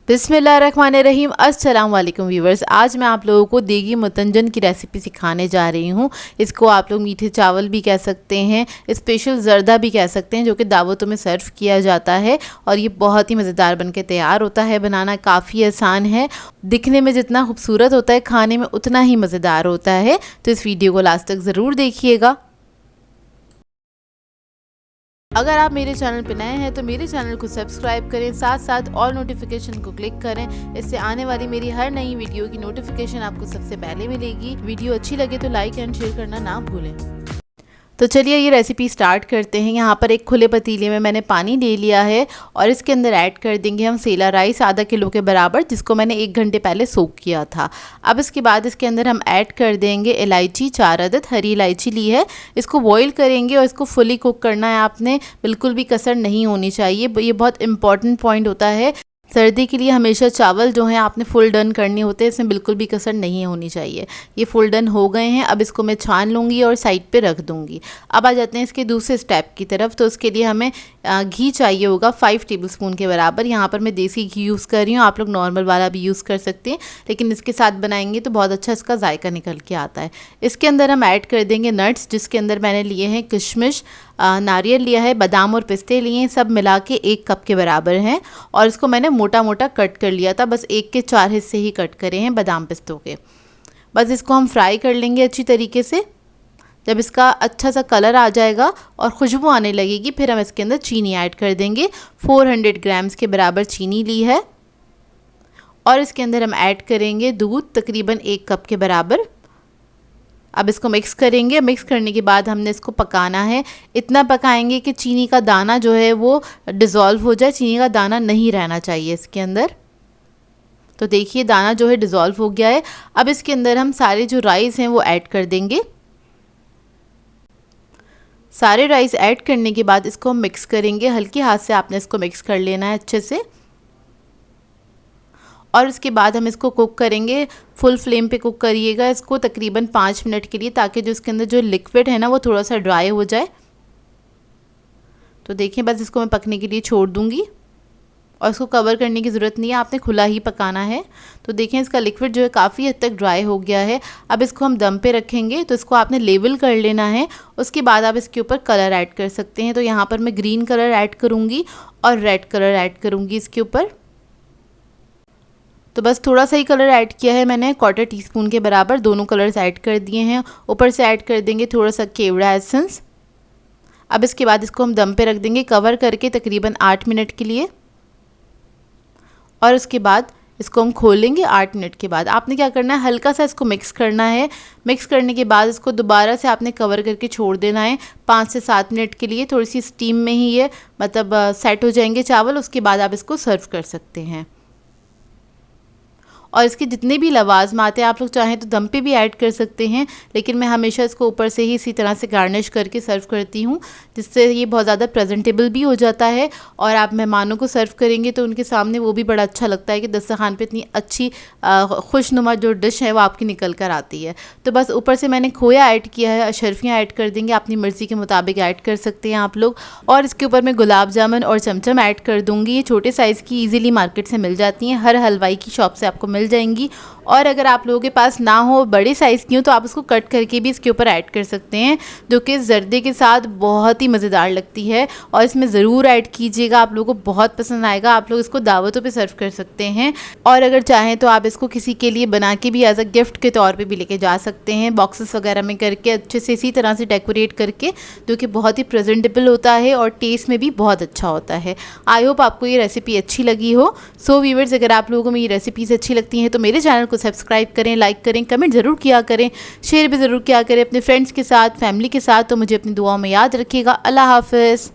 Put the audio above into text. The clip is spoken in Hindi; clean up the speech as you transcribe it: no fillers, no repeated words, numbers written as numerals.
बिस्मिल्लाहिर्रहमानिर्रहीम। अस्सलाम वालेकुम व्यूवर्स। आज मैं आप लोगों को देगी मुतंजन की रेसिपी सिखाने जा रही हूँ। इसको आप लोग मीठे चावल भी कह सकते हैं, स्पेशल ज़र्दा भी कह सकते हैं, जो कि दावतों में सर्व किया जाता है। और ये बहुत ही मज़ेदार बनके तैयार होता है। बनाना काफ़ी आसान है, दिखने में जितना खूबसूरत होता है खाने में उतना ही मज़ेदार होता है। तो इस वीडियो को लास्ट तक ज़रूर देखिएगा। अगर आप मेरे चैनल पर नए हैं तो मेरे चैनल को सब्सक्राइब करें, साथ साथ ऑल नोटिफिकेशन को क्लिक करें। इससे आने वाली मेरी हर नई वीडियो की नोटिफिकेशन आपको सबसे पहले मिलेगी। वीडियो अच्छी लगे तो लाइक एंड शेयर करना ना भूलें। तो चलिए ये रेसिपी स्टार्ट करते हैं। यहाँ पर एक खुले पतीले में मैंने पानी ले लिया है और इसके अंदर ऐड कर देंगे हम सेला राइस आधा किलो के बराबर, जिसको मैंने 1 घंटे पहले सोक किया था। अब इसके बाद इसके अंदर हम ऐड कर देंगे इलायची, 4 अदद हरी इलायची ली है। इसको बॉईल करेंगे और इसको फुली कुक करना है आपने, बिल्कुल भी कसर नहीं होनी चाहिए। ये बहुत इंपॉर्टेंट पॉइंट होता है। सर्दी के लिए हमेशा चावल जो हैं आपने फुल डन करने होते हैं, इसमें बिल्कुल भी कसर नहीं होनी चाहिए। ये फुल डन हो गए हैं। अब इसको मैं छान लूँगी और साइड पे रख दूँगी। अब आ जाते हैं इसके दूसरे स्टेप की तरफ। तो उसके लिए हमें घी चाहिए होगा 5 टेबलस्पून के बराबर। यहाँ पर मैं देसी घी यूज़ कर रही हूँ, आप लोग नॉर्मल वाला भी यूज़ कर सकते हैं, लेकिन इसके साथ बनाएंगे तो बहुत अच्छा इसका जायका निकल के आता है। इसके अंदर हम ऐड कर देंगे नट्स, जिसके अंदर मैंने लिए हैं किशमिश, नारियल लिया है, बादाम और पिस्ते लिए हैं, सब मिला के 1 कप के बराबर हैं। और इसको मैंने मोटा मोटा कट कर लिया था, बस 1 के 4 हिस्से ही कट करे हैं बादाम पिस्तों के। बस इसको हम फ्राई कर लेंगे अच्छी तरीके से। जब इसका अच्छा सा कलर आ जाएगा और खुशबू आने लगेगी, फिर हम इसके अंदर चीनी ऐड कर देंगे। 400 ग्राम्स के बराबर चीनी ली है। और इसके अंदर हम ऐड करेंगे दूध, तकरीबन 1 कप के बराबर। अब इसको मिक्स करेंगे। मिक्स करने के बाद हमने इसको पकाना है। इतना पकाएंगे कि चीनी का दाना जो है वो डिज़ोल्व हो जाए। चीनी का दाना नहीं रहना चाहिए इसके अंदर। तो देखिए दाना जो है डिज़ोल्व हो गया है। अब इसके अंदर हम सारे जो राइस हैं वो ऐड कर देंगे। सारे राइस ऐड करने के बाद इसको हम मिक्स करेंगे। हल्के हाथ से आपने इसको मिक्स कर लेना है अच्छे से। और उसके बाद हम इसको कुक करेंगे। फुल फ्लेम पे कुक करिएगा इसको तकरीबन 5 मिनट के लिए, ताकि जो इसके अंदर जो लिक्विड है ना वो थोड़ा सा ड्राई हो जाए। तो देखिए बस इसको मैं पकने के लिए छोड़ दूँगी और इसको कवर करने की ज़रूरत नहीं है, आपने खुला ही पकाना है। तो देखें इसका लिक्विड जो है काफ़ी हद तक ड्राई हो गया है। अब इसको हम दम पे रखेंगे। तो इसको आपने लेवल कर लेना है। उसके बाद आप इसके ऊपर कलर ऐड कर सकते हैं। तो यहाँ पर मैं ग्रीन कलर ऐड करूँगी और रेड कलर ऐड करूँगी इसके ऊपर। तो बस थोड़ा सा ही कलर ऐड किया है मैंने, 1/4 टीस्पून के बराबर दोनों कलर्स ऐड कर दिए हैं। ऊपर से ऐड कर देंगे थोड़ा सा केवड़ा एसेंस। अब इसके बाद इसको हम दम पे रख देंगे कवर करके तकरीबन 8 मिनट के लिए। और उसके बाद इसको हम खोलेंगे 8 मिनट के बाद। आपने क्या करना है, हल्का सा इसको मिक्स करना है। मिक्स करने के बाद इसको दोबारा से आपने कवर करके छोड़ देना है 5 से 7 मिनट के लिए। थोड़ी सी स्टीम में ही ये मतलब सेट हो जाएंगे चावल। उसके बाद आप इसको सर्व कर सकते हैं। और इसके जितने भी लवाज़मात हैं आप लोग चाहें तो दम पे भी ऐड कर सकते हैं, लेकिन मैं हमेशा इसको ऊपर से ही इसी तरह से गार्निश करके सर्व करती हूँ, जिससे ये बहुत ज़्यादा प्रेजेंटेबल भी हो जाता है। और आप मेहमानों को सर्व करेंगे तो उनके सामने वो भी बड़ा अच्छा लगता है कि दस्तरखान पे इतनी अच्छी खुशनुमा जो डिश है वो आपकी निकल कर आती है। तो बस ऊपर से मैंने खोया ऐड किया है, अशरफियाँ ऐड कर देंगे, अपनी मर्ज़ी के मुताबिक ऐड कर सकते हैं आप लोग। और इसके ऊपर मैं गुलाब जामुन और चमचम ऐड कर दूँगी। ये छोटे साइज़ की ईज़िली मार्केट से मिल जाती हैं, हर हलवाई की शॉप से आपको मिल जाएंगी। और अगर आप लोगों के पास ना हो, बड़े साइज़ की हो, तो आप उसको कट करके भी इसके ऊपर ऐड कर सकते हैं, जो कि ज़र्दे के साथ बहुत ही मज़ेदार लगती है। और इसमें ज़रूर ऐड कीजिएगा, आप लोगों को बहुत पसंद आएगा। आप लोग इसको दावतों पे सर्व कर सकते हैं। और अगर चाहें तो आप इसको किसी के लिए बना के भी एज अ गिफ्ट के तौर पे भी लेके जा सकते हैं, बॉक्सेस वगैरह में करके अच्छे से इसी तरह से डेकोरेट करके, जो कि बहुत ही प्रेजेंटेबल होता है और टेस्ट में भी बहुत अच्छा होता है। आई होप आपको ये रेसिपी अच्छी लगी हो। सो व्यूअर्स, अगर आप लोगों को मेरी रेसिपीज़ अच्छी लगती हैं तो मेरे चैनल को सब्सक्राइब करें, लाइक करें, कमेंट ज़रूर किया करें, शेयर भी ज़रूर किया करें अपने फ्रेंड्स के साथ, फैमिली के साथ। तो मुझे अपनी दुआओं में याद रखिएगा। अल्लाह हाफ़िज़।